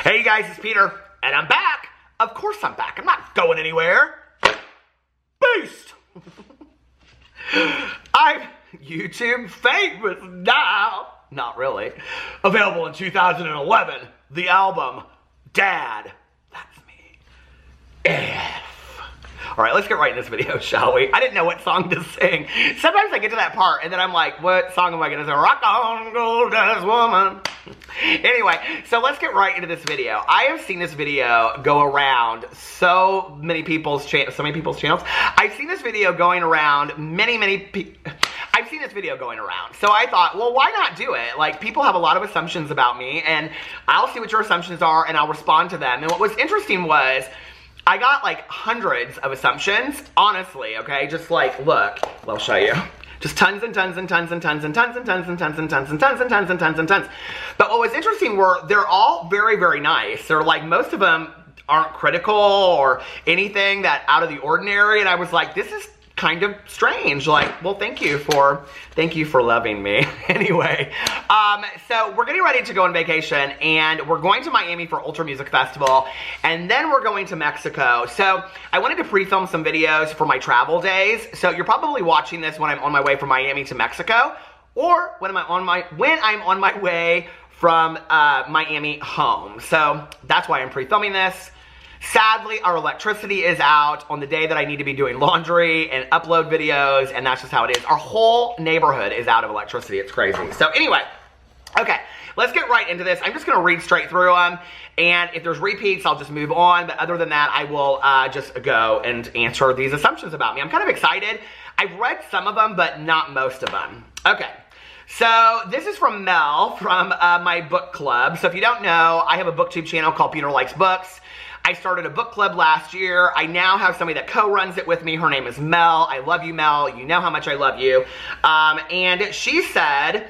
Hey guys, it's Peter, and I'm back. Of course I'm back. I'm not going anywhere. Beast! I'm YouTube famous now. Not really. Available in 2011. The album, Dad. That's me. F. Alright, let's get right in this video, shall we? I didn't know what song to sing. Sometimes I get to that part, and then I'm like, what song am I gonna sing? Rock on, gold dust woman. Anyway, so let's get right into this video. I have seen this video go around so many people's channels. I've seen this video going around I've seen this video going around. So I thought, well, why not do it? Like, people have a lot of assumptions about me, and I'll see what your assumptions are, and I'll respond to them. And what was interesting was, I got like hundreds of assumptions, honestly, okay? Just like, look, I'll show you. Just tons and tons and tons and tons and tons and tons and tons and tons and tons and tons and tons and tons. But what was interesting were they're all very, very nice. They're like, most of them aren't critical or anything that out of the ordinary. And I was like, this is kind of strange. Like, well, thank you for loving me. Anyway, so we're getting ready to go on vacation, and we're going to Miami for Ultra Music Festival, and then we're going to Mexico. So I wanted to pre-film some videos for my travel days. So you're probably watching this when I'm on my way from Miami to Mexico, or when I'm on my way from Miami home. So that's why I'm pre-filming this. Sadly, our electricity is out on the day that I need to be doing laundry and upload videos, and that's just how it is. Our whole neighborhood is out of electricity. It's crazy. So anyway, okay, let's get right into this. I'm just going to read straight through them, and if there's repeats, I'll just move on. But other than that, I will just go and answer these assumptions about me. I'm kind of excited. I've read some of them, but not most of them. Okay. So this is from Mel from my book club. So if you don't know, I have a booktube channel called Peter Likes Books. I started a book club last year. I now have somebody that co-runs it with me. Her name is Mel. I love you, Mel. You know how much I love you. And she said,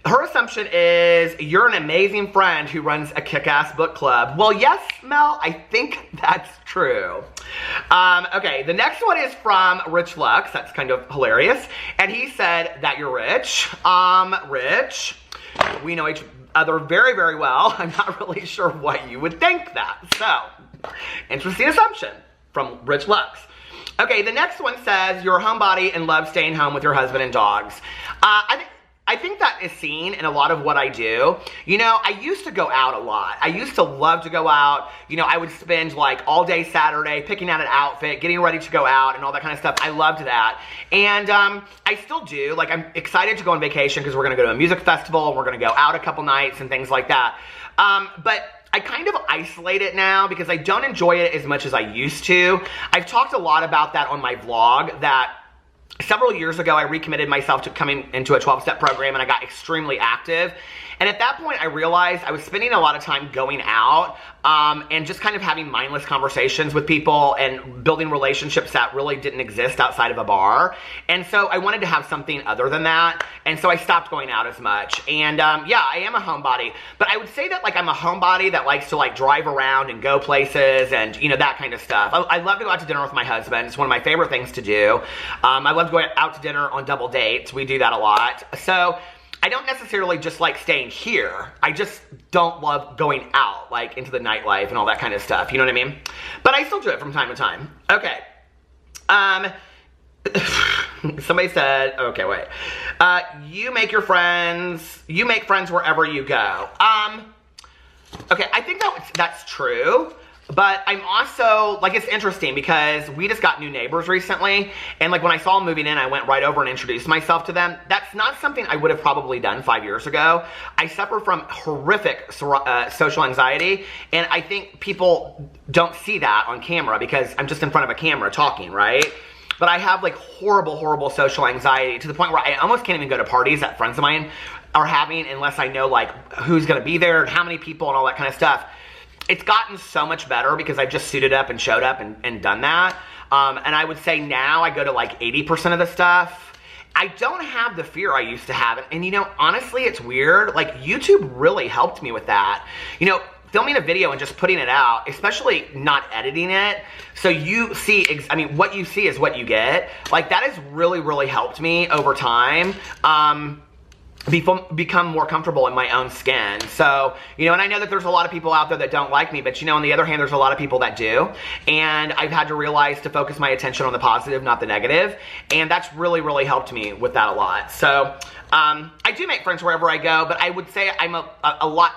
her assumption is, you're an amazing friend who runs a kick-ass book club. Well, yes, Mel, I think that's true. Okay, the next one is from Rich Lux. That's kind of hilarious. And he said that you're rich. Rich. We know each other very, very well. I'm not really sure why you would think that. So, interesting assumption from Rich Lux. Okay, the next one says, you're a homebody and love staying home with your husband and dogs. I think that is seen in a lot of what I do. You know, I used to go out a lot. I used to love to go out. You know, I would spend like all day Saturday picking out an outfit, getting ready to go out and all that kind of stuff. I loved that. And I still do. Like, I'm excited to go on vacation because we're going to go to a music festival and we're going to go out a couple nights and things like that. But I kind of isolate it now because I don't enjoy it as much as I used to. I've talked a lot about that on my vlog, that several years ago, I recommitted myself to coming into a 12-step program, and I got extremely active. And at that point, I realized I was spending a lot of time going out and just kind of having mindless conversations with people and building relationships that really didn't exist outside of a bar. And so I wanted to have something other than that. And so I stopped going out as much. And yeah, I am a homebody. But I would say that, like, I'm a homebody that likes to, like, drive around and go places and, you know, that kind of stuff. I love to go out to dinner with my husband. It's one of my favorite things to do. I love going out to dinner on double dates. We do that a lot. So I don't necessarily just like staying here. I just don't love going out, like, into the nightlife and all that kind of stuff. You know what I mean? But I still do it from time to time. Okay. Somebody said, okay, wait. You make friends wherever you go. Okay, I think that's true. But I'm also, like, it's interesting because we just got new neighbors recently, and, like, when I saw them moving in, I went right over and introduced myself to them. That's not something I would have probably done 5 years ago. I suffer from horrific social anxiety, and I think people don't see that on camera because I'm just in front of a camera talking, right? But I have, like, horrible, horrible social anxiety to the point where I almost can't even go to parties that friends of mine are having unless I know, like, who's going to be there and how many people and all that kind of stuff. It's gotten so much better because I've just suited up and showed up and done that. And I would say now I go to like 80% of the stuff. I don't have the fear I used to have. And you know, honestly, it's weird. Like, YouTube really helped me with that. You know, filming a video and just putting it out, especially not editing it, so you see, I mean, what you see is what you get. Like, that has really, really helped me over time. become more comfortable in my own skin. So, you know, and I know that there's a lot of people out there that don't like me, but you know, on the other hand, there's a lot of people that do. And I've had to realize to focus my attention on the positive, not the negative. And that's really, really helped me with that a lot. So, I do make friends wherever I go, but I would say I'm a lot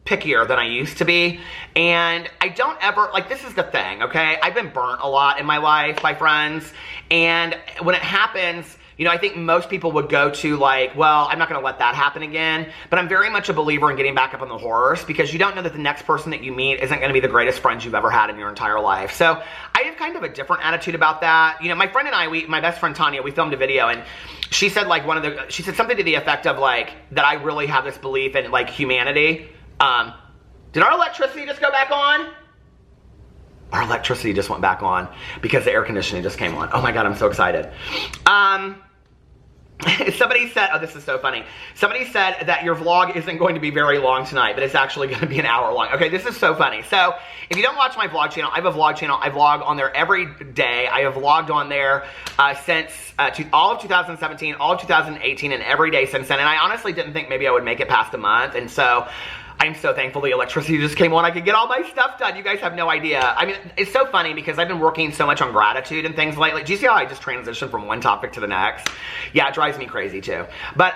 pickier than I used to be. And I don't ever, like, this is the thing, okay? I've been burnt a lot in my life by friends. And when it happens, you know, I think most people would go to like, well, I'm not going to let that happen again. But I'm very much a believer in getting back up on the horse, because you don't know that the next person that you meet isn't going to be the greatest friends you've ever had in your entire life. So I have kind of a different attitude about that. You know, my friend and I, my best friend Tanya, we filmed a video, and she said like she said something to the effect of like, that I really have this belief in like humanity. Did our electricity just go back on? Our electricity just went back on because the air conditioning just came on. Oh my God, I'm so excited. Somebody said, oh, this is so funny. Somebody said that your vlog isn't going to be very long tonight, but it's actually going to be an hour long. Okay, this is so funny. So if you don't watch my vlog channel, I have a vlog channel. I vlog on there every day. I have vlogged on there since all of 2017, all of 2018, and every day since then. And I honestly didn't think maybe I would make it past a month. And so I'm so thankful the electricity just came on. I could get all my stuff done. You guys have no idea. I mean, it's so funny because I've been working so much on gratitude and things lately. Do you see how I just transitioned from one topic to the next? Yeah, it drives me crazy too. But,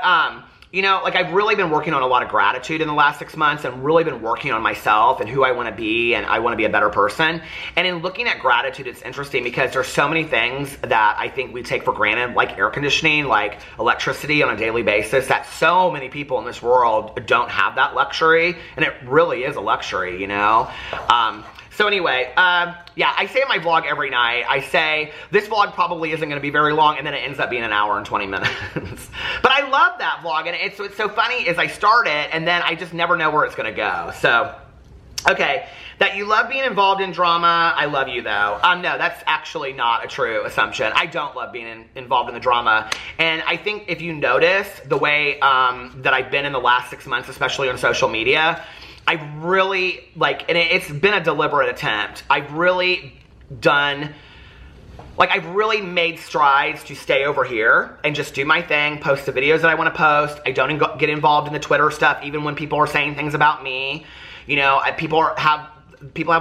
you know, like I've really been working on a lot of gratitude in the last 6 months, and really been working on myself and who I want to be, and I want to be a better person. And in looking at gratitude, it's interesting because there's so many things that I think we take for granted, like air conditioning, like electricity on a daily basis, that so many people in this world don't have that luxury. And it really is a luxury, you know? So anyway, yeah, I say in my vlog every night, I say, this vlog probably isn't going to be very long, and then it ends up being an hour and 20 minutes. But I love that vlog, and it's so funny is I start it, and then I just never know where it's going to go. So, okay, that you love being involved in drama, I love you though. No, that's actually not a true assumption. I don't love being involved in the drama. And I think if you notice the way that I've been in the last 6 months, especially on social media, I've really, like, and it's been a deliberate attempt. I've really done, like, I've really made strides to stay over here and just do my thing, post the videos that I want to post. I don't get involved in the Twitter stuff, even when people are saying things about me. You know, people have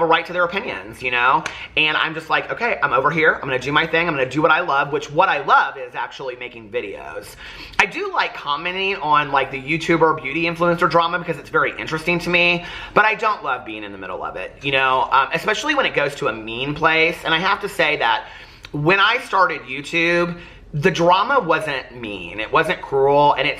a right to their opinions, you know? And I'm just like, okay, I'm over here. I'm going to do my thing. I'm going to do what I love, which what I love is actually making videos. I do like commenting on like the YouTuber beauty influencer drama because it's very interesting to me, but I don't love being in the middle of it, you know? Especially when it goes to a mean place. And I have to say that when I started YouTube, the drama wasn't mean. It wasn't cruel. And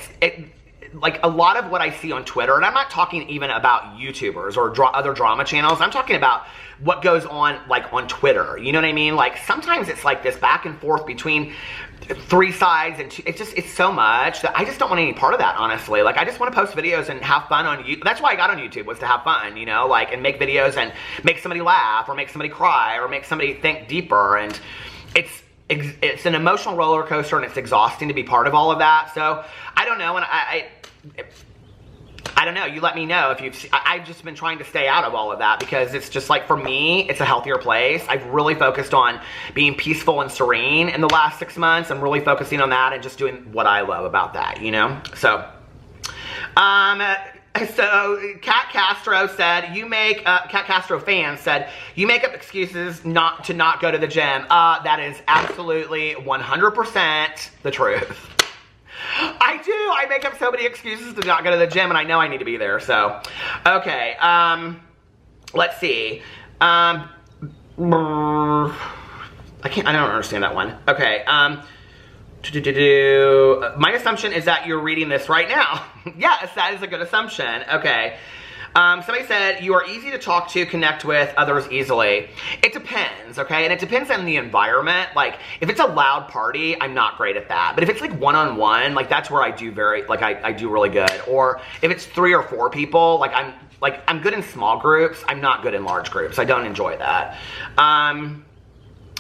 like a lot of what I see on Twitter, and I'm not talking even about YouTubers or other drama channels, I'm talking about what goes on like on Twitter, you know what I mean? Like sometimes it's like this back and forth between three sides, and it's so much that I just don't want any part of that, honestly. Like I just want to post videos and have fun on YouTube. That's why I got on YouTube, was to have fun, you know, like, and make videos and make somebody laugh or make somebody cry or make somebody think deeper. And it's an emotional roller coaster, and it's exhausting to be part of all of that. So I don't know, and I don't know, you let me know if I've just been trying to stay out of all of that, because it's just like, for me, it's a healthier place. I've really focused on being peaceful and serene in the last 6 months, and really focusing on that and just doing what I love about that, you know? So, Kat Castro said, Kat Castro fan said, you make up excuses not to go to the gym. That is absolutely 100% the truth. I do. I make up so many excuses to not go to the gym, and I know I need to be there. So, okay. Let's see. I don't understand that one. Okay. My assumption is that you're reading this right now. Yes, that is a good assumption. Okay. Somebody said, you are easy to talk to, connect with others easily. It depends, okay? And it depends on the environment. Like, if it's a loud party, I'm not great at that. But if it's like one-on-one, like that's where I do I do really good. Or if it's 3 or 4 people, I'm good in small groups. I'm not good in large groups. I don't enjoy that.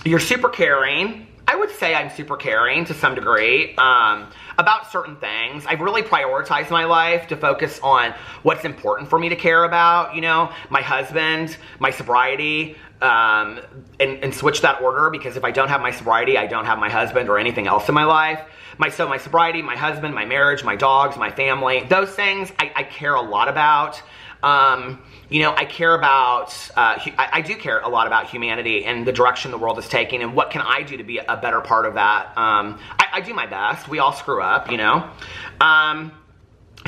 You're super caring. I would say I'm super caring to some degree about certain things. I've really prioritized my life to focus on what's important for me to care about, you know, my husband, my sobriety, and switch that order, because if I don't have my sobriety, I don't have my husband or anything else in my life. My sobriety, my husband, my marriage, my dogs, my family, those things I care a lot about. You know, I care about, I do care a lot about humanity and the direction the world is taking, and what can I do to be a better part of that. I do my best. We all screw up, you know.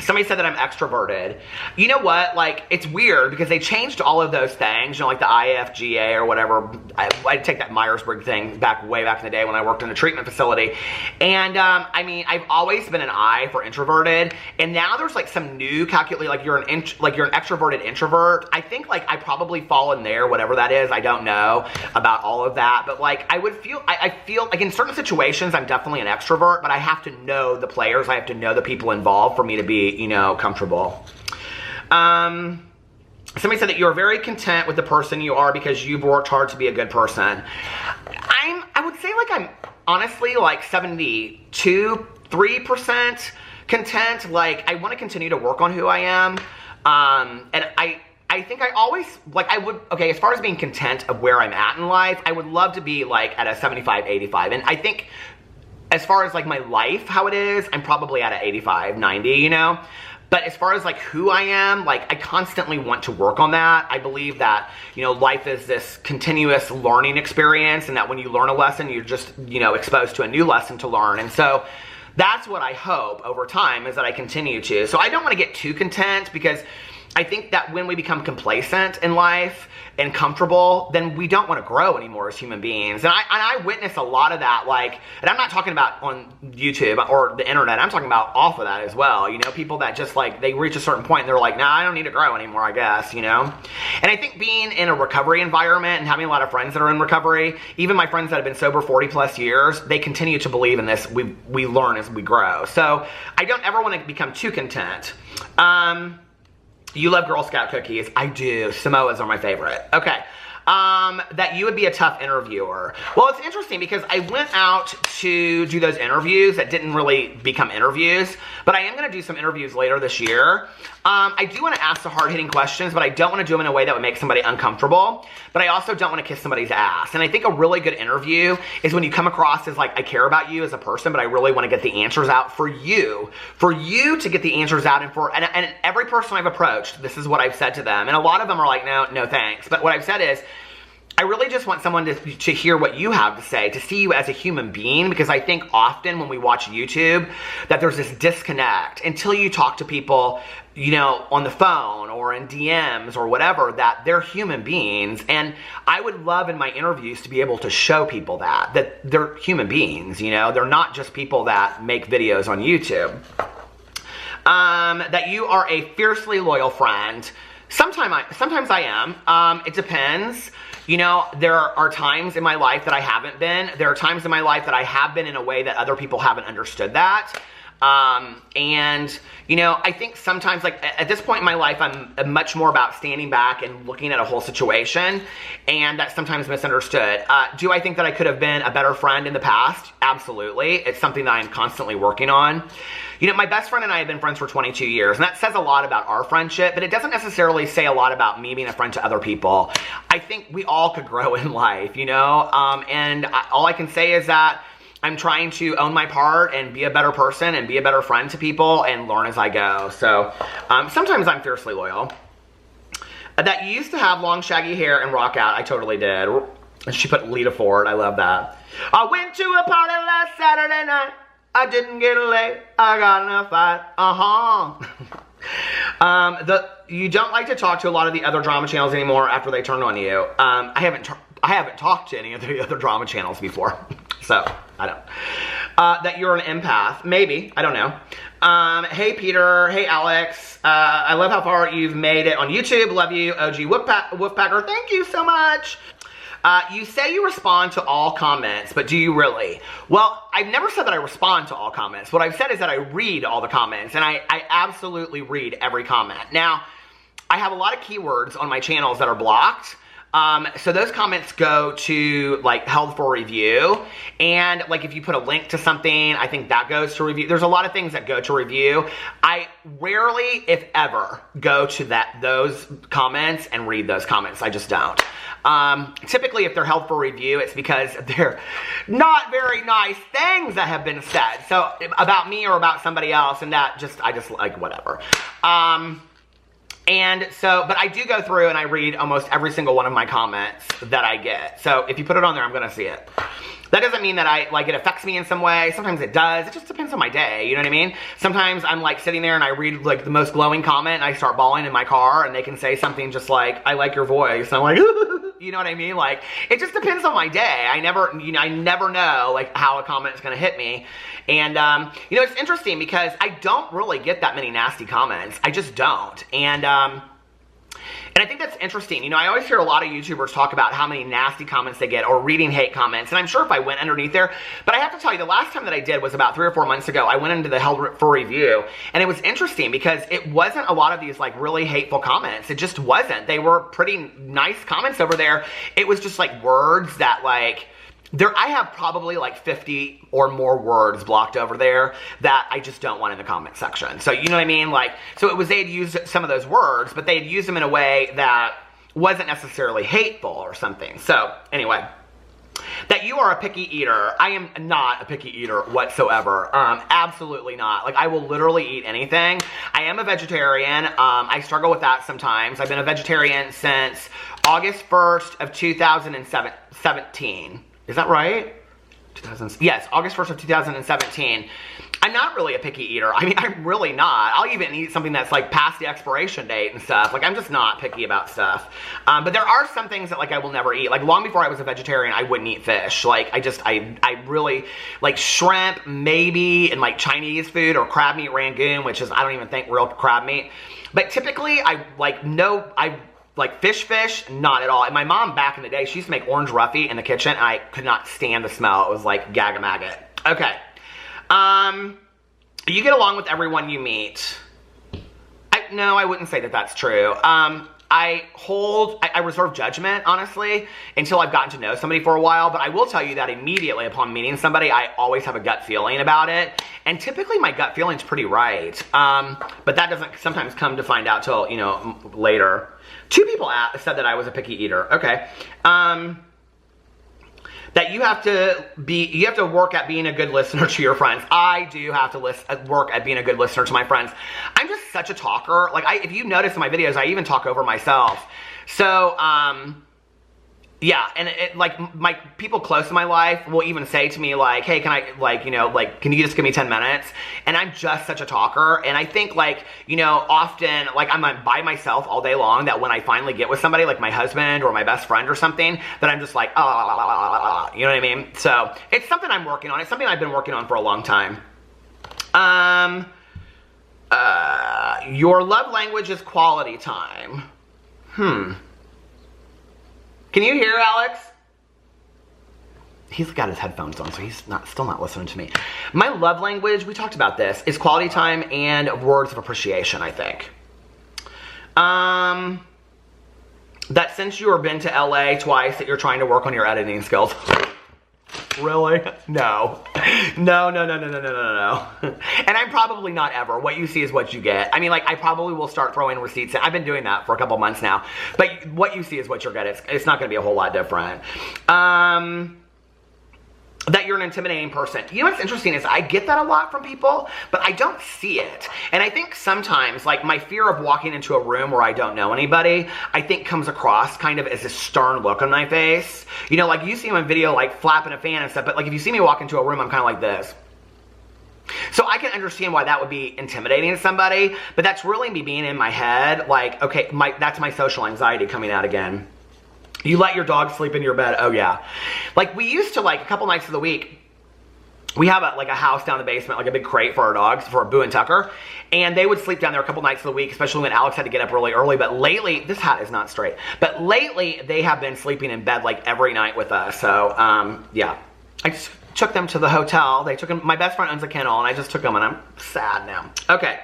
Somebody said that I'm extroverted. You know what? Like, it's weird because they changed all of those things, you know, like the IFGA or whatever. I take that Myers-Briggs thing way back in the day when I worked in a treatment facility. And, I mean, I've always been an I for introverted. And now there's like some new like you're an extroverted introvert. I think like I probably fall in there, whatever that is. I don't know about all of that. But like, I feel like in certain situations, I'm definitely an extrovert, but I have to know the players. I have to know the people involved for me to be, you know, comfortable. Somebody said that you're very content with the person you are because you've worked hard to be a good person. I would say like I'm honestly like 3% content. Like, I want to continue to work on who I am. And I think I always, like, okay, as far as being content of where I'm at in life, I would love to be like at a 75, 85. And I think as far as like my life, how it is, I'm probably at a 85, 90, you know? But as far as like who I am, like I constantly want to work on that. I believe that, you know, life is this continuous learning experience, and that when you learn a lesson, you're just, you know, exposed to a new lesson to learn. And so that's what I hope over time, is that I continue to. So I don't want to get too content, because I think that when we become complacent in life and comfortable, then we don't want to grow anymore as human beings. And I witness a lot of that, like, and I'm not talking about on YouTube or the internet, I'm talking about off of that as well. You know, people that just like, they reach a certain point and they're like, nah, I don't need to grow anymore, I guess, you know? And I think being in a recovery environment and having a lot of friends that are in recovery, even my friends that have been sober 40 plus years, they continue to believe in this. We learn as we grow. So I don't ever want to become too content. You love Girl Scout cookies. I do. Samoas are my favorite. Okay. That you would be a tough interviewer. Well, it's interesting because I went out to do those interviews that didn't really become interviews, but I am going to do some interviews later this year. I do want to ask the hard-hitting questions, but I don't want to do them in a way that would make somebody uncomfortable, but I also don't want to kiss somebody's ass. And I think a really good interview is when you come across as like, I care about you as a person, but I really want to get the answers out for you to get the answers out. And every person I've approached, this is what I've said to them. And a lot of them are like, no thanks. But what I've said is, I really just want someone to hear what you have to say, to see you as a human being, because I think often when we watch YouTube that there's this disconnect until you talk to people, you know, on the phone or in DMs or whatever, that they're human beings. And I would love in my interviews to be able to show people that they're human beings, you know, they're not just people that make videos on YouTube. That you are a fiercely loyal friend. Sometimes I am. It depends. You know, there are times in my life that I haven't been. There are times in my life that I have been in a way that other people haven't understood that. And, you know, I think sometimes, like, at this point in my life, I'm much more about standing back and looking at a whole situation, and that's sometimes misunderstood. Do I think that I could have been a better friend in the past? Absolutely. It's something that I'm constantly working on. You know, my best friend and I have been friends for 22 years, and that says a lot about our friendship, but it doesn't necessarily say a lot about me being a friend to other people. I think we all could grow in life, you know, and all I can say is that I'm trying to own my part and be a better person and be a better friend to people and learn as I go. So sometimes I'm fiercely loyal. That you used to have long shaggy hair and rock out. I totally did. She put Lita Ford. I love that. I went to a party last Saturday night. I didn't get laid. I got in a fight. You don't like to talk to a lot of the other drama channels anymore after they turned on you. I haven't talked to any of the other drama channels before. So, I don't. That you're an empath. Maybe. I don't know. Hey, Peter. Hey, Alex. I love how far you've made it on YouTube. Love you, OG Wolfpacker. Thank you so much. You say you respond to all comments, but do you really? Well, I've never said that I respond to all comments. What I've said is that I read all the comments, and I absolutely read every comment. Now, I have a lot of keywords on my channels that are blocked. So those comments go to like held for review, and like if you put a link to something, I think that goes to review. There's a lot of things that go to review. I rarely, if ever, go to those comments and read those comments. I just don't. Typically, if they're held for review, it's because they're not very nice things that have been said. So about me or about somebody else, and I just like whatever. And so, but I do go through and I read almost every single one of my comments that I get. So if you put it on there, I'm going to see it. That doesn't mean that it affects me in some way. Sometimes it does. It just depends on my day. You know what I mean? Sometimes I'm like sitting there and I read like the most glowing comment and I start bawling in my car, and they can say something just like, I like your voice. And I'm like, you know what I mean? Like, it just depends on my day. I never know like how a comment is going to hit me. And, it's interesting because I don't really get that many nasty comments. I just don't. And I think that's interesting. I always hear a lot of YouTubers talk about how many nasty comments they get or reading hate comments. And I'm sure if I went underneath there, but I have to tell you, the last time that I did was about 3 or 4 months ago. I went into the held for review, and it was interesting because it wasn't a lot of these like really hateful comments. It just wasn't. They were pretty nice comments over there. It was just like words that like, I have probably like 50 or more words blocked over there that I just don't want in the comment section. So you know what I mean? Like, so they'd used some of those words, but they'd use them in a way that wasn't necessarily hateful or something. So anyway, that you are a picky eater. I am not a picky eater whatsoever. Absolutely not. Like, I will literally eat anything. I am a vegetarian. I struggle with that sometimes. I've been a vegetarian since August 1st of 2017. Is that right? Yes, August 1st of 2017. I'm not really a picky eater. I mean, I'm really not. I'll even eat something that's like past the expiration date and stuff. Like, I'm just not picky about stuff. But there are some things that like I will never eat. Like, long before I was a vegetarian, I wouldn't eat fish. Like, I really like shrimp, maybe, and like Chinese food or crab meat rangoon, which is, I don't even think real crab meat. But typically, I like fish, not at all. And my mom back in the day, she used to make orange roughy in the kitchen, and I could not stand the smell. It was like gag-a-maggot. Okay. You get along with everyone you meet. No, I wouldn't say that that's true. I reserve judgment, honestly, until I've gotten to know somebody for a while. But I will tell you that immediately upon meeting somebody, I always have a gut feeling about it. And typically my gut feeling's pretty right. But that doesn't sometimes come to find out till, later. 2 people said that I was a picky eater. Okay. That you have to work at being a good listener to your friends. I do have to work at being a good listener to my friends. I'm just such a talker. Like, if you notice in my videos, I even talk over myself. So, yeah, and like my people close to my life will even say to me like, hey, can you just give me 10 minutes? And I'm just such a talker. And I think like, often like I'm by myself all day long, that when I finally get with somebody like my husband or my best friend or something, that I'm just like, you know what I mean? So it's something I'm working on. It's something I've been working on for a long time. Your love language is quality time. Can you hear Alex? He's got his headphones on, so he's still not listening to me. My love language, we talked about this, is quality time and words of appreciation, I think. That since you have been to LA twice, that you're trying to work on your editing skills. Really? No. No. And I'm probably not ever. What you see is what you get. I mean, like, I probably will start throwing receipts in. I've been doing that for a couple months now. But what you see is what you'll get. It's not going to be a whole lot different. That you're an intimidating person. You know what's interesting is I get that a lot from people, but I don't see it. And I think sometimes, like, my fear of walking into a room where I don't know anybody, I think comes across kind of as a stern look on my face. Like, you see me in video, like, flapping a fan and stuff, but, like, if you see me walk into a room, I'm kind of like this. So I can understand why that would be intimidating to somebody, but that's really me being in my head, like, okay, that's my social anxiety coming out again. You let your dog sleep in your bed. Oh, yeah. Like, we used to, like, a couple nights of the week, we have, a house down the basement, like a big crate for our dogs, for Boo and Tucker, and they would sleep down there a couple nights of the week, especially when Alex had to get up really early. But lately, this hat is not straight, but lately, they have been sleeping in bed, like, every night with us. So, yeah. I just took them to the hotel. They took them. My best friend owns a kennel, and I just took them, and I'm sad now. Okay.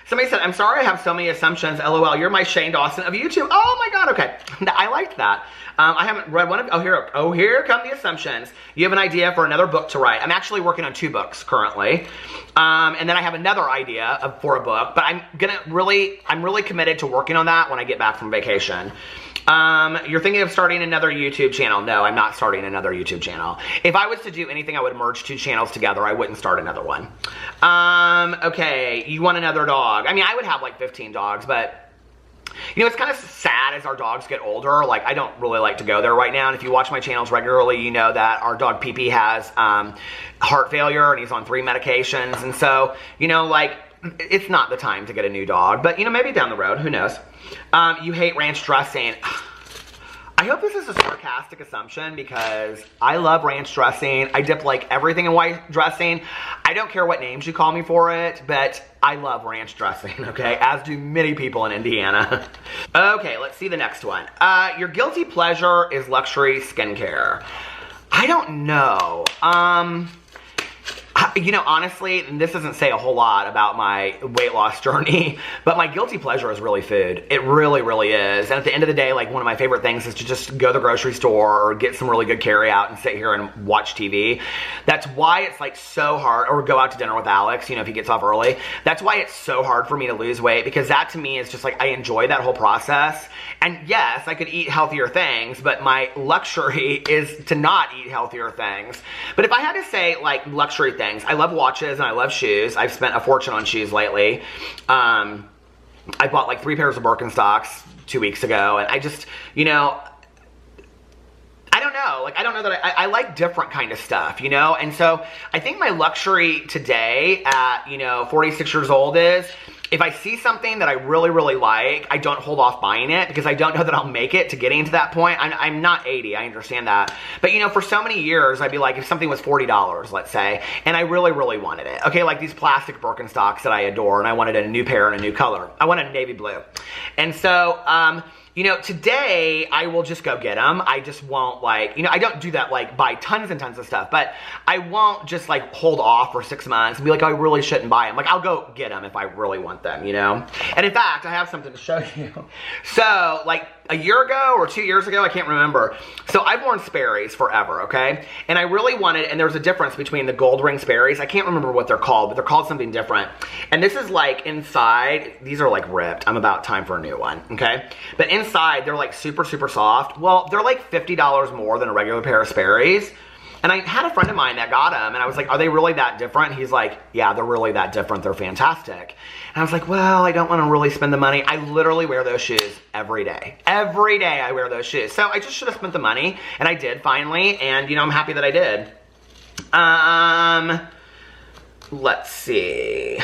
Somebody said, I'm sorry I have so many assumptions. LOL, you're my Shane Dawson of YouTube. Oh my God, okay. I liked that. I haven't read one of, here come the assumptions. You have an idea for another book to write. I'm actually working on 2 books currently. And then I have another idea for a book, but I'm really committed to working on that when I get back from vacation. You're thinking of starting another YouTube channel. No, I'm not starting another YouTube channel. If I was to do anything, I would merge 2 channels together. I wouldn't start another one. Okay, you want another dog. I mean, I would have like 15 dogs, but you know, it's kind of sad as our dogs get older. Like, I don't really like to go there right now. And if you watch my channels regularly, you know that our dog Pee-Pee has heart failure and he's on 3 medications. And so, you know, like, it's not the time to get a new dog. But, you know, maybe down the road. Who knows? You hate ranch dressing. I hope this is a sarcastic assumption because I love ranch dressing. I dip like everything in white dressing. I don't care what names you call me for it, but I love ranch dressing, okay? As do many people in Indiana. Okay, let's see the next one. Your guilty pleasure is luxury skincare. I don't know. You know, honestly, this doesn't say a whole lot about my weight loss journey, but my guilty pleasure is really food. It really, really is. And at the end of the day, like, one of my favorite things is to just go to the grocery store or get some really good carry out and sit here and watch TV. That's why it's like so hard, or go out to dinner with Alex, you know, if he gets off early. That's why it's so hard for me to lose weight, because that to me is just like, I enjoy that whole process. And yes, I could eat healthier things, but my luxury is to not eat healthier things. But if I had to say like luxury things, I love watches and I love shoes. I've spent a fortune on shoes lately. I bought like 3 pairs of Birkenstocks 2 weeks ago, and I just, you know, I don't know. Like, I don't know that I like different kind of stuff, you know? And so I think my luxury today at, you know, 46 years old is, if I see something that I really, really like, I don't hold off buying it because I don't know that I'll make it to getting to that point. I'm not 80, I understand that. But, you know, for so many years, I'd be like, if something was $40, let's say, and I really, really wanted it. Okay, like these plastic Birkenstocks that I adore, and I wanted a new pair in a new color. I wanted a navy blue. And so, you know, today I will just go get them. I just won't, like, you know, I don't do that, like, buy tons and tons of stuff, but I won't just, like, hold off for 6 months and be like, oh, I really shouldn't buy them. Like, I'll go get them if I really want them, you know? And in fact, I have something to show you. So, like, a year ago or 2 years ago, I can't remember. So I've worn Sperry's forever, okay? And I really wanted, and there's a difference between the gold ring Sperry's. I can't remember what they're called, but they're called something different. And this is like inside, these are like ripped. I'm about time for a new one, okay? But inside, they're like super, super soft. Well, they're like $50 more than a regular pair of Sperry's. And I had a friend of mine that got them, and I was like, are they really that different? He's like, yeah, they're really that different. They're fantastic. And I was like, well, I don't want to really spend the money. I literally wear those shoes every day. Every day I wear those shoes. So I just should have spent the money, and I did finally, and, you know, I'm happy that I did. Let's see.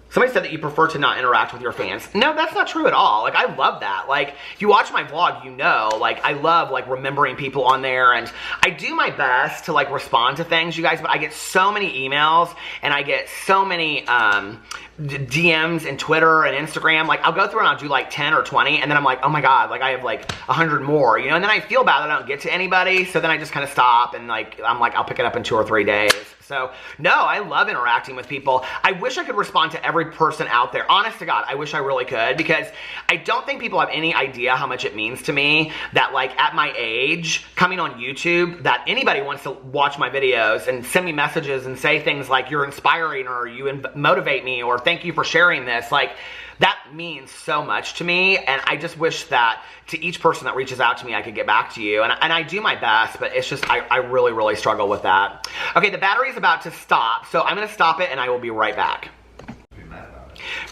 Somebody said that you prefer to not interact with your fans. No, that's not true at all. Like, I love that. Like, if you watch my vlog, you know, like, I love, like, remembering people on there, and I do my best to, like, respond to things, you guys, but I get so many emails, and I get so many, DMs and Twitter and Instagram. Like, I'll go through and I'll do, like, 10 or 20, and then I'm like, oh my God, like, I have, like, 100 more, you know, and then I feel bad that I don't get to anybody, so then I just kind of stop, and, like, I'm like, I'll pick it up in 2 or 3 days. So, no, I love interacting with people. I wish I could respond to every person out there. Honest to God, I wish I really could, because I don't think people have any idea how much it means to me that, like, at my age, coming on YouTube, that anybody wants to watch my videos and send me messages and say things like, you're inspiring, or you motivate me, or thank you for sharing this. Like, that means so much to me, and I just wish that to each person that reaches out to me, I could get back to you, and I do my best, but it's just, I really, really struggle with that. Okay, the battery's about to stop, so I'm going to stop it, and I will be right back.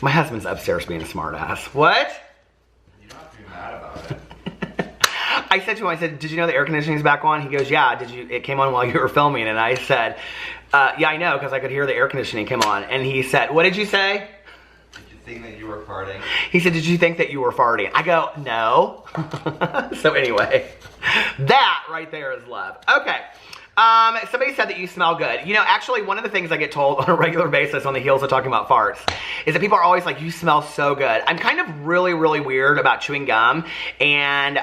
My husband's upstairs being a smart ass. What? You don't have to be mad about it. I said to him, I said, did you know the air conditioning's back on? He goes, yeah, it came on while you were filming, and I said, yeah, I know, because I could hear the air conditioning come on, and he said, what did you say? Think that you were farting? He said, did you think that you were farting? I go, no. So anyway, that right there is love. Okay. Somebody said that you smell good. You know, actually, one of the things I get told on a regular basis on the heels of talking about farts is that people are always like, you smell so good. I'm kind of really, really weird about chewing gum and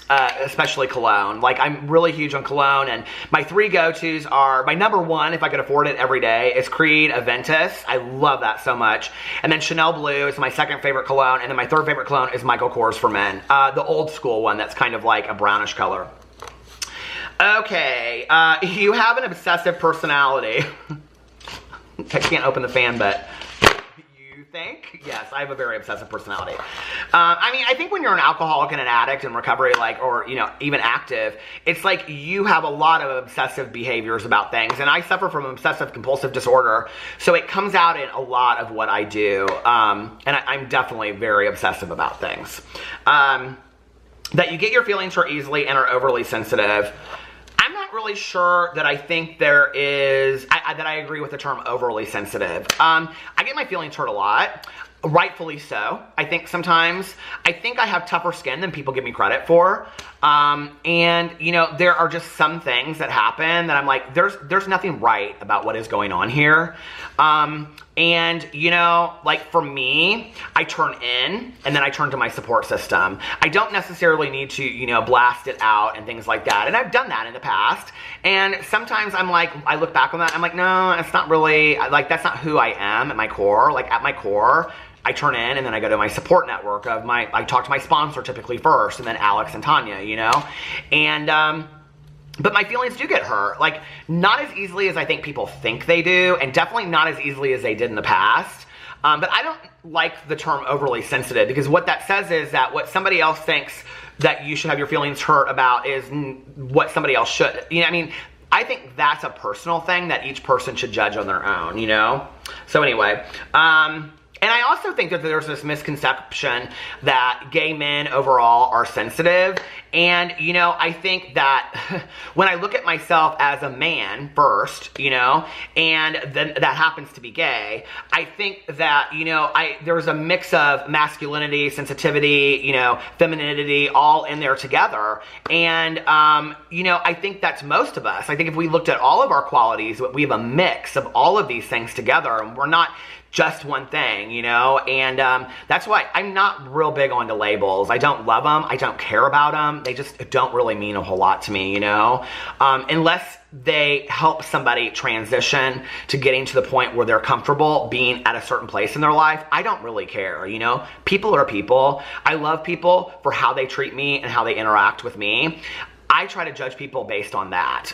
especially cologne. Like, I'm really huge on cologne, and my 3 go-tos are, my number 1, if I could afford it every day, is Creed Aventus. I love that so much. And then Chanel Blue is my 2nd favorite cologne, and then my 3rd favorite cologne is Michael Kors for Men. The old school one that's kind of like a brownish color. Okay, you have an obsessive personality. I can't open the fan, but you think? Yes, I have a very obsessive personality. I mean, I think when you're an alcoholic and an addict in recovery, like, or, you know, even active, it's like you have a lot of obsessive behaviors about things. And I suffer from obsessive compulsive disorder, so it comes out in a lot of what I do. And I'm definitely very obsessive about things. That you get your feelings hurt easily and are overly sensitive. I'm not really sure that I think there is, that I agree with the term overly sensitive. I get my feelings hurt a lot, rightfully so. I think sometimes, I think I have tougher skin than people give me credit for. And, you know, there are just some things that happen that I'm like, there's nothing right about what is going on here. And, you know, like for me, I turn in and then I turn to my support system. I don't necessarily need to, you know, blast it out and things like that. And I've done that in the past. And sometimes I'm like, I look back on that, I'm like, no, it's not really, like, that's not who I am at my core. Like, at my core, I turn in and then I go to my support network of I talk to my sponsor typically first, and then Alex and Tanya, you know? And, but my feelings do get hurt. Like, not as easily as I think people think they do, and definitely not as easily as they did in the past. But I don't like the term overly sensitive, because what that says is that what somebody else thinks that you should have your feelings hurt about is what somebody else should. You know, I mean, I think that's a personal thing that each person should judge on their own, you know? So anyway, and I also think that there's this misconception that gay men overall are sensitive. And, you know, I think that when I look at myself as a man first, you know, and then that happens to be gay, I think that, you know, there's a mix of masculinity, sensitivity, you know, femininity, all in there together. And, you know, I think that's most of us. I think if we looked at all of our qualities, we have a mix of all of these things together, and we're not just one thing, you know? And that's why I'm not real big onto labels. I don't love them. I don't care about them. They just don't really mean a whole lot to me, you know? Unless they help somebody transition to getting to the point where they're comfortable being at a certain place in their life, I don't really care, you know? People are people. I love people for how they treat me and how they interact with me. I try to judge people based on that,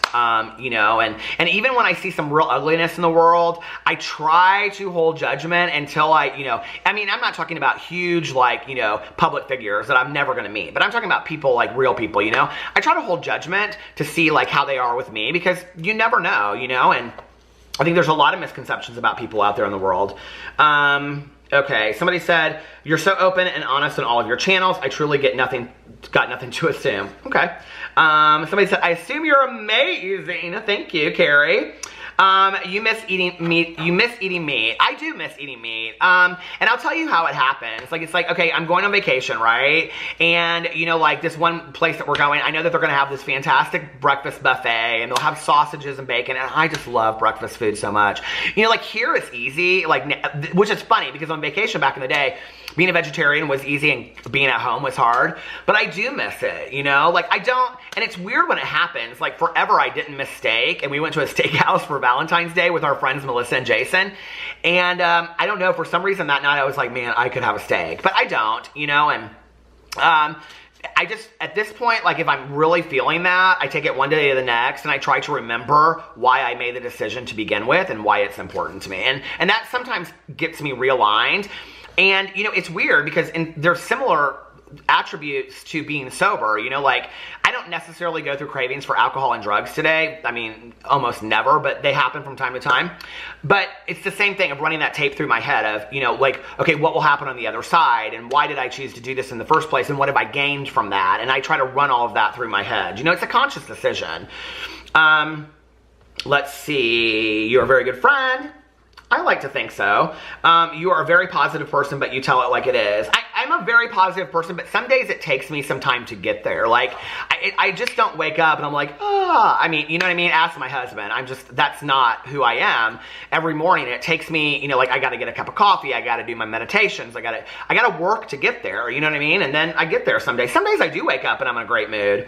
you know, and even when I see some real ugliness in the world, I try to hold judgment until you know, I mean, I'm not talking about huge, like, you know, public figures that I'm never going to meet, but I'm talking about people, like real people, you know. I try to hold judgment to see, like, how they are with me, because you never know, you know, and I think there's a lot of misconceptions about people out there in the world. Okay, somebody said, you're so open and honest on all of your channels. I truly got nothing to assume. Okay. Somebody said, I assume you're amazing. Thank you, Carrie. You miss eating meat. You miss eating meat. I do miss eating meat. And I'll tell you how it happens. Like, it's like, okay, I'm going on vacation, right? And, you know, like this one place that we're going, I know that they're going to have this fantastic breakfast buffet, and they'll have sausages and bacon. And I just love breakfast food so much. You know, like, here it's easy, like, which is funny because on vacation back in the day, being a vegetarian was easy and being at home was hard, but I do miss it, you know? Like, I don't, and it's weird when it happens. Like, forever I didn't miss steak, and we went to a steakhouse for Valentine's Day with our friends Melissa and Jason, and I don't know, for some reason that night I was like, man, I could have a steak, but I don't, you know, and I just, at this point, like, if I'm really feeling that, I take it one day to the next, and I try to remember why I made the decision to begin with and why it's important to me, and that sometimes gets me realigned. And, you know, it's weird because there's similar attributes to being sober, you know, like, I don't necessarily go through cravings for alcohol and drugs today. I mean, almost never, but they happen from time to time. But it's the same thing of running that tape through my head of, you know, like, okay, what will happen on the other side? And why did I choose to do this in the first place? And what have I gained from that? And I try to run all of that through my head. You know, it's a conscious decision. Let's see. You're a very good friend. I like to think so. You are a very positive person, but you tell it like it is. I I'm a very positive person, but some days it takes me some time to get there. Like, I just don't wake up and I'm like, I mean, you know what I mean? Ask my husband. That's not who I am. Every morning it takes me, you know, like I got to get a cup of coffee. I got to do my meditations. I got to work to get there. You know what I mean? And then I get there some days. Some days I do wake up and I'm in a great mood.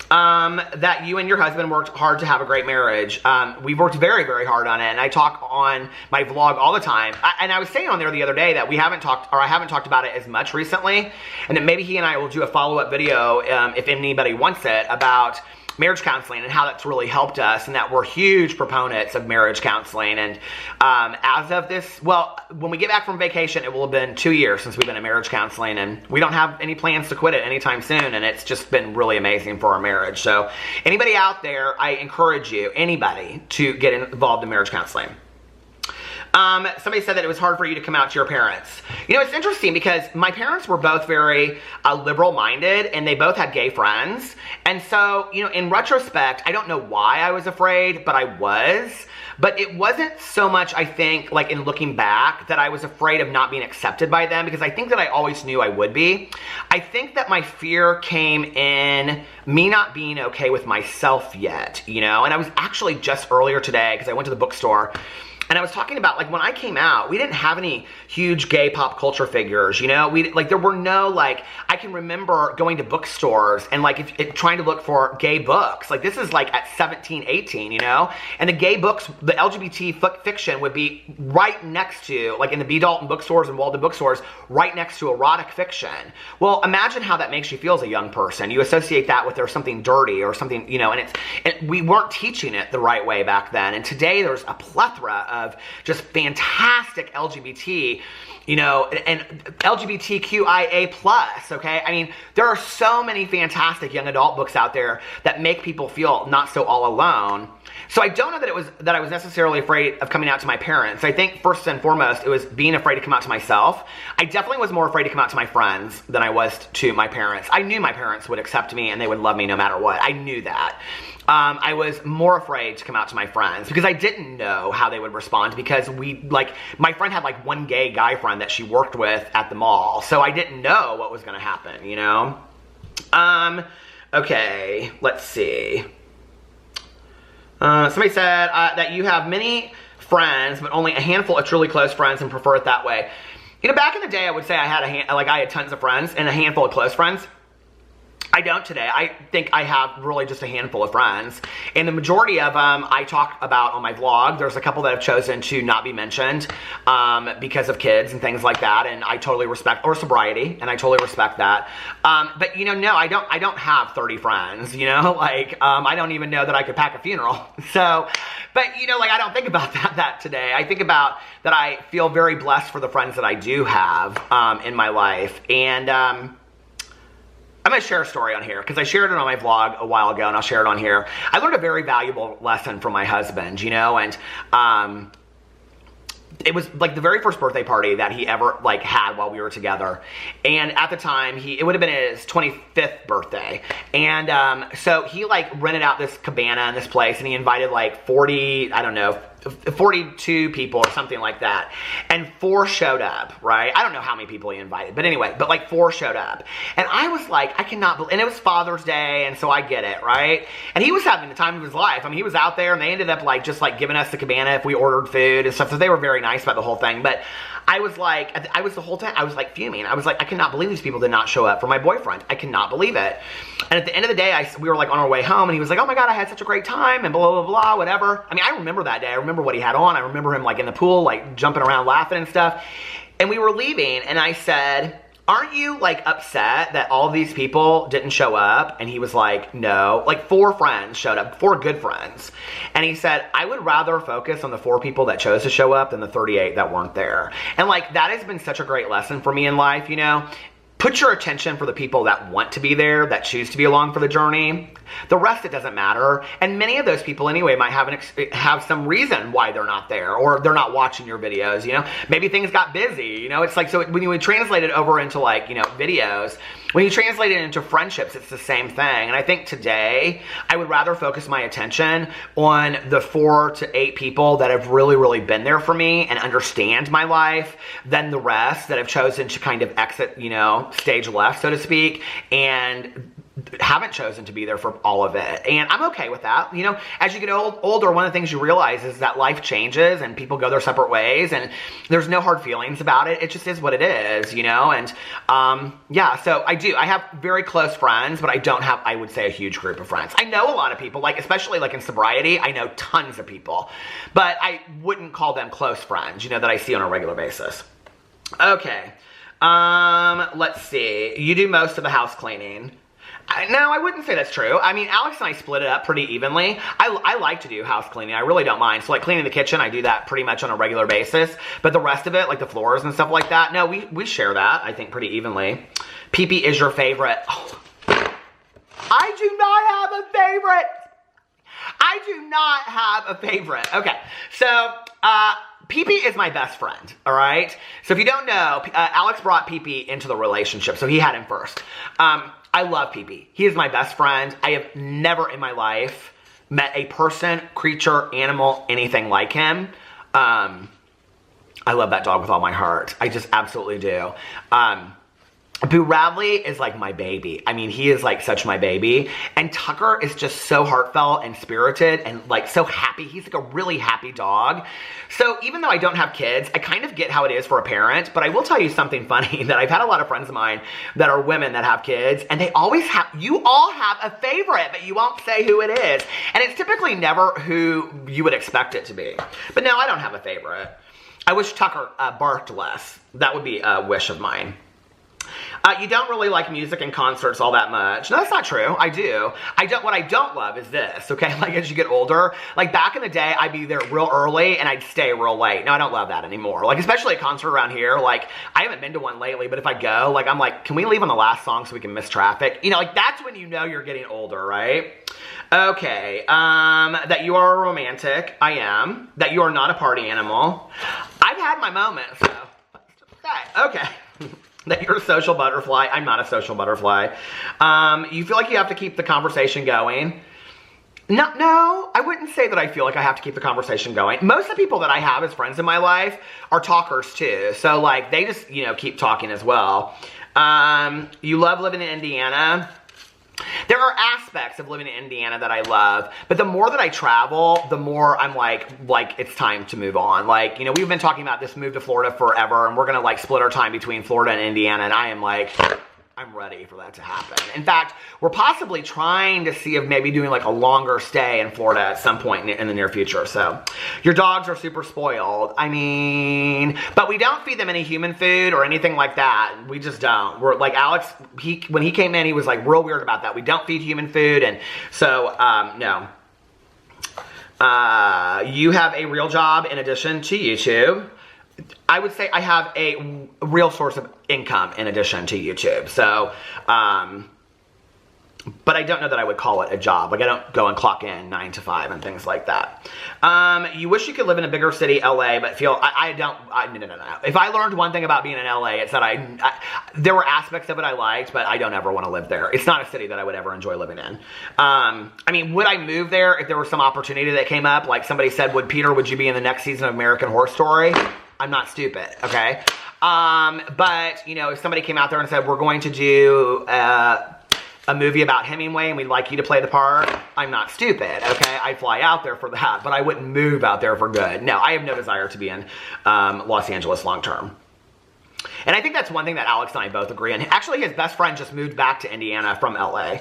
That you and your husband worked hard to have a great marriage. We've worked very, very hard on it, and I talk on my vlog all the time. And I was saying on there the other day that I haven't talked about it as much recently, and that maybe he and I will do a follow-up video, if anybody wants it, about marriage counseling and how that's really helped us, and that we're huge proponents of marriage counseling. And as of this, well, when we get back from vacation, it will have been 2 years since we've been in marriage counseling, and we don't have any plans to quit it anytime soon, and it's just been really amazing for our marriage. So anybody out there, I encourage you, anybody, to get involved in marriage counseling. Somebody said that it was hard for you to come out to your parents. You know, it's interesting because my parents were both very liberal-minded, and they both had gay friends. And so, you know, in retrospect, I don't know why I was afraid, but I was. But it wasn't so much, I think, like in looking back, that I was afraid of not being accepted by them, because I think that I always knew I would be. I think that my fear came in me not being okay with myself yet, you know? And I was actually just earlier today, because I went to the bookstore, and I was talking about, like, when I came out, we didn't have any huge gay pop culture figures, you know? There were no, like, I can remember going to bookstores and, like, trying to look for gay books. Like, this is, like, at 17, 18, you know? And the gay books, the LGBT fiction would be right next to, like, in the B. Dalton bookstores and Walden bookstores, right next to erotic fiction. Well, imagine how that makes you feel as a young person. You associate that with there's something dirty or something, you know, and we weren't teaching it the right way back then. And today there's a plethora of just fantastic LGBT, you know, and LGBTQIA+, okay? I mean, there are so many fantastic young adult books out there that make people feel not so all alone. So I don't know that I was necessarily afraid of coming out to my parents. I think first and foremost, it was being afraid to come out to myself. I definitely was more afraid to come out to my friends than I was to my parents. I knew my parents would accept me and they would love me no matter what. I knew that. I was more afraid to come out to my friends because I didn't know how they would respond, because my friend had like one gay guy friend that she worked with at the mall. So I didn't know what was going to happen, you know? Okay, let's see. Somebody said that you have many friends, but only a handful of truly close friends and prefer it that way. You know, back in the day, I would say I had tons of friends and a handful of close friends. I don't today. I think I have really just a handful of friends. And the majority of them I talk about on my vlog. There's a couple that have chosen to not be mentioned because of kids and things like that. And I totally respect, or sobriety, and I totally respect that. But, you know, no, I don't have 30 friends, you know? Like, I don't even know that I could pack a funeral. So, but, you know, like, I don't think about that today. I think about that I feel very blessed for the friends that I do have in my life. And, I'm going to share a story on here because I shared it on my vlog a while ago, and I'll share it on here. I learned a very valuable lesson from my husband, you know, and it was like the very first birthday party that he ever like had while we were together. And at the time, it would have been his 25th birthday. And so he like rented out this cabana in this place, and he invited like 42 people or something like that, and 4 showed up, right? I don't know how many people he invited, but anyway, but like 4 showed up. And I was like, I cannot believe, and it was Father's Day, and so I get it, right? And he was having the time of his life. I mean, he was out there, and they ended up like just like giving us the cabana if we ordered food and stuff, so they were very nice about the whole thing. But I was like, the whole time, I was like fuming. I was like, I cannot believe these people did not show up for my boyfriend. I cannot believe it. And at the end of the day, we were like on our way home, and he was like, oh my God, I had such a great time, and blah, blah, blah, whatever. I mean, I remember that day. I remember what he had on. I remember him like in the pool, like jumping around laughing and stuff. And we were leaving, and I said, aren't you like upset that all these people didn't show up? And he was like, no. Like 4 friends showed up, 4 good friends. And he said, I would rather focus on the 4 people that chose to show up than the 38 that weren't there. And like, that has been such a great lesson for me in life, you know? put your attention for the people that want to be there, that choose to be along for the journey. The rest, it doesn't matter. And many of those people anyway might have some reason why they're not there, or they're not watching your videos, you know? Maybe things got busy, you know? It's like, so when you translate it over into like, you know, videos, when you translate it into friendships, it's the same thing. And I think today, I would rather focus my attention on the 4 to 8 people that have really, really been there for me and understand my life than the rest that have chosen to kind of exit, you know, stage left, so to speak, and haven't chosen to be there for all of it. And I'm okay with that. You know, as you get older, one of the things you realize is that life changes and people go their separate ways, and there's no hard feelings about it. It just is what it is, you know? And yeah, so I have very close friends, but I don't have, I would say, a huge group of friends. I know a lot of people, like, especially like in sobriety, I know tons of people, but I wouldn't call them close friends, you know, that I see on a regular basis. Okay. Let's see. You do most of the house cleaning. No, I wouldn't say that's true. I mean, Alex and I split it up pretty evenly. I like to do house cleaning. I really don't mind. So like cleaning the kitchen, I do that pretty much on a regular basis. But the rest of it, like the floors and stuff like that, no, we share that, I think, pretty evenly. Pee-pee is your favorite. Oh. I do not have a favorite. I do not have a favorite. Okay, so Pee-pee is my best friend, all right? So if you don't know, Alex brought Pee-pee into the relationship, so he had him first. I love Pee-pee. He is my best friend. I have never in my life met a person, creature, animal, anything like him. I love that dog with all my heart. I just absolutely do. Boo Radley is like my baby. I mean, he is like such my baby. And Tucker is just so heartfelt and spirited and like so happy. He's like a really happy dog. So even though I don't have kids, I kind of get how it is for a parent. But I will tell you something funny, that I've had a lot of friends of mine that are women that have kids, and they always have, you all have a favorite, but you won't say who it is. And it's typically never who you would expect it to be. But no, I don't have a favorite. I wish Tucker barked less. That would be a wish of mine. You don't really like music and concerts all that much. No, that's not true. I do. What I don't love is this, okay? Like, as you get older, like back in the day, I'd be there real early and I'd stay real late. No, I don't love that anymore. Like, especially a concert around here. Like, I haven't been to one lately, but if I go, like, I'm like, can we leave on the last song so we can miss traffic? You know, like, that's when you know you're getting older, right? Okay, that you are a romantic. I am. That you are not a party animal. I've had my moments, so. Okay. That you're a social butterfly. I'm not a social butterfly. You feel like you have to keep the conversation going. No, I wouldn't say that I feel like I have to keep the conversation going. Most of the people that I have as friends in my life are talkers too. So like they just, you know, keep talking as well. You love living in Indiana. There are aspects of living in Indiana that I love, but the more that I travel, the more I'm like it's time to move on. Like, you know, we've been talking about this move to Florida forever, and we're going to like split our time between Florida and Indiana, and I am like, I'm ready for that to happen. In fact, we're possibly trying to see if maybe doing like a longer stay in Florida at some point in the near future. So your dogs are super spoiled. I mean, but we don't feed them any human food or anything like that. We just don't. We're like Alex, when he came in, he was like real weird about that. We don't feed human food. And so, no. You have a real job in addition to YouTube. I would say I have a real source of income in addition to YouTube. So, but I don't know that I would call it a job. Like, I don't go and clock in 9 to 5 and things like that. You wish you could live in a bigger city, LA, but feel, no. If I learned one thing about being in LA, it's that there were aspects of it I liked, but I don't ever want to live there. It's not a city that I would ever enjoy living in. I mean, would I move there if there was some opportunity that came up? Like somebody said, would you be in the next season of American Horror Story? I'm not stupid, okay? But, you know, if somebody came out there and said, we're going to do a movie about Hemingway and we'd like you to play the part, I'm not stupid, okay? I'd fly out there for that, but I wouldn't move out there for good. No, I have no desire to be in Los Angeles long term. And I think that's one thing that Alex and I both agree on. Actually, his best friend just moved back to Indiana from LA.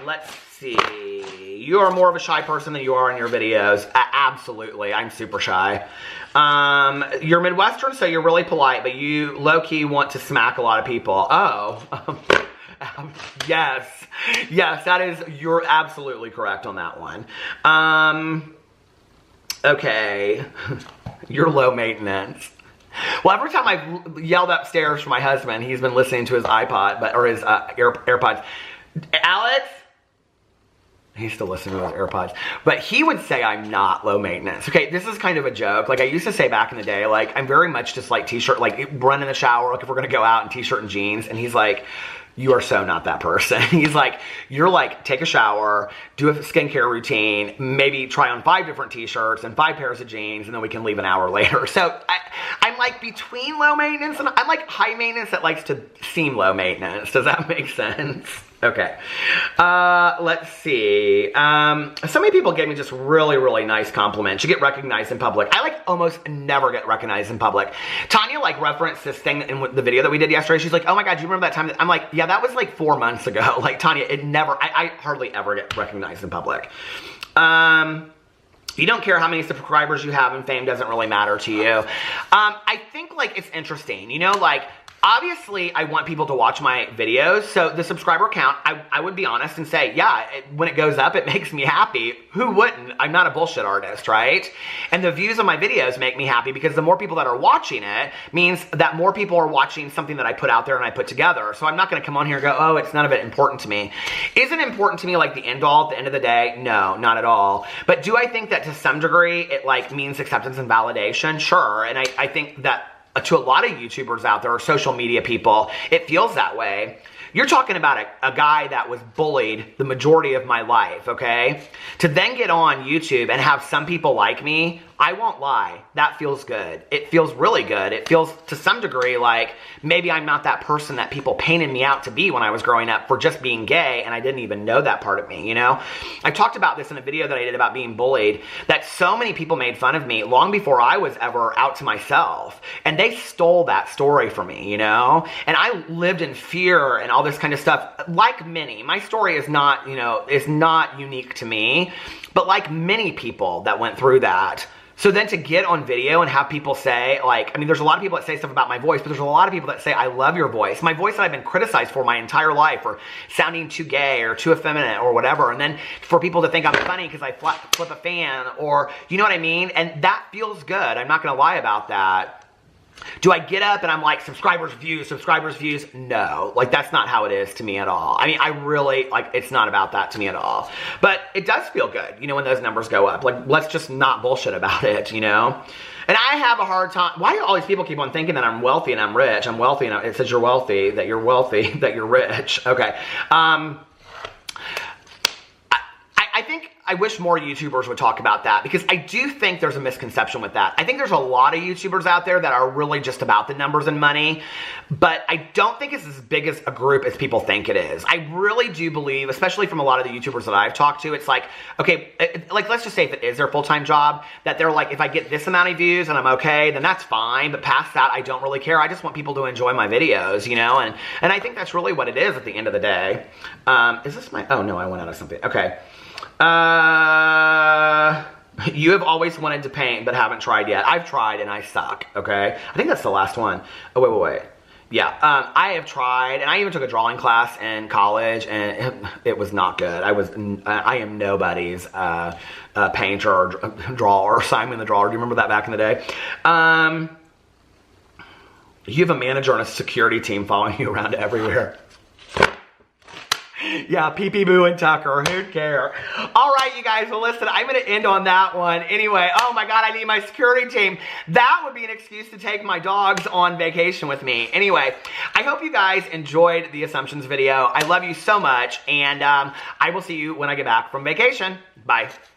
Let's see. You are more of a shy person than you are in your videos. Absolutely. I'm super shy. You're Midwestern, so you're really polite, but you low-key want to smack a lot of people. Oh. Yes. Yes, you're absolutely correct on that one. Okay. You're low maintenance. Well, every time I've yelled upstairs for my husband, he's been listening to his iPod, or his AirPods. Alex? He's still listening to his AirPods. But he would say I'm not low maintenance. Okay, this is kind of a joke. Like I used to say back in the day, like I'm very much just like t-shirt, like run in the shower, like if we're gonna go out in t-shirt and jeans. And he's like, you are so not that person. He's like, you're like, take a shower, do a skincare routine, maybe try on 5 different t-shirts and 5 pairs of jeans, and then we can leave an hour later. So I'm like between low maintenance and I'm like high maintenance that likes to seem low maintenance. Does that make sense? Okay. Let's see. So many people gave me just really, really nice compliments. You get recognized in public. I like almost never get recognized in public. Tanya like referenced this thing in the video that we did yesterday. She's like, oh my God, do you remember that time? I'm like, yeah, that was like 4 months ago. Like Tanya, I hardly ever get recognized in public. You don't care how many subscribers you have, and fame doesn't really matter to you. I think like it's interesting, you know, like obviously I want people to watch my videos. So the subscriber count, I would be honest and say, yeah, when it goes up, it makes me happy. Who wouldn't? I'm not a bullshit artist, right? And the views of my videos make me happy because the more people that are watching it means that more people are watching something that I put out there and I put together. So I'm not going to come on here and go, oh, it's none of it important to me. Is it important to me like the end all at the end of the day? No, not at all. But do I think that to some degree it like means acceptance and validation? Sure. And I think that to a lot of YouTubers out there or social media people, it feels that way. You're talking about a guy that was bullied the majority of my life, okay? To then get on YouTube and have some people like me, I won't lie, that feels good. It feels really good. It feels to some degree like maybe I'm not that person that people painted me out to be when I was growing up for just being gay, and I didn't even know that part of me, you know? I talked about this in a video that I did about being bullied, that so many people made fun of me long before I was ever out to myself, and they stole that story from me, you know? And I lived in fear and all this kind of stuff. Like many, my story is not, you know, is not unique to me, but like many people that went through that. So then to get on video and have people say, like, I mean, there's a lot of people that say stuff about my voice, but there's a lot of people that say, I love your voice. My voice that I've been criticized for my entire life for sounding too gay or too effeminate or whatever. And then for people to think I'm funny because I flip a fan or, you know what I mean? And that feels good. I'm not going to lie about that. Do I get up and I'm like, subscribers, views? No, like that's not how it is to me at all. I mean, I really, like, it's not about that to me at all. But it does feel good, you know, when those numbers go up. Like, let's just not bullshit about it, you know? And I have a hard time. Why do all these people keep on thinking that I'm wealthy and I'm rich? I'm wealthy and it says you're wealthy, that you're rich. Okay. I think I wish more YouTubers would talk about that because I do think there's a misconception with that. I think there's a lot of YouTubers out there that are really just about the numbers and money, but I don't think it's as big as a group as people think it is. I really do believe, especially from a lot of the YouTubers that I've talked to, it's like, okay, like let's just say if it is their full-time job, that they're like, if I get this amount of views and I'm okay, then that's fine, but past that, I don't really care. I just want people to enjoy my videos, you know, and I think that's really what it is at the end of the day. Is this my, oh no, I went out of something. Okay. You have always wanted to paint but haven't tried yet. I've tried and I suck, okay? I think that's the last one. Oh, wait. Yeah, I have tried, and I even took a drawing class in college, and it was not good. I am nobody's painter or drawer, or Simon the Drawer. Do you remember that back in the day? You have a manager and a security team following you around everywhere. Yeah, Pee-Pee Boo and Tucker, who'd care? All right, you guys, well, listen, I'm going to end on that one. Anyway, oh my God, I need my security team. That would be an excuse to take my dogs on vacation with me. Anyway, I hope you guys enjoyed the Assumptions video. I love you so much, and I will see you when I get back from vacation. Bye.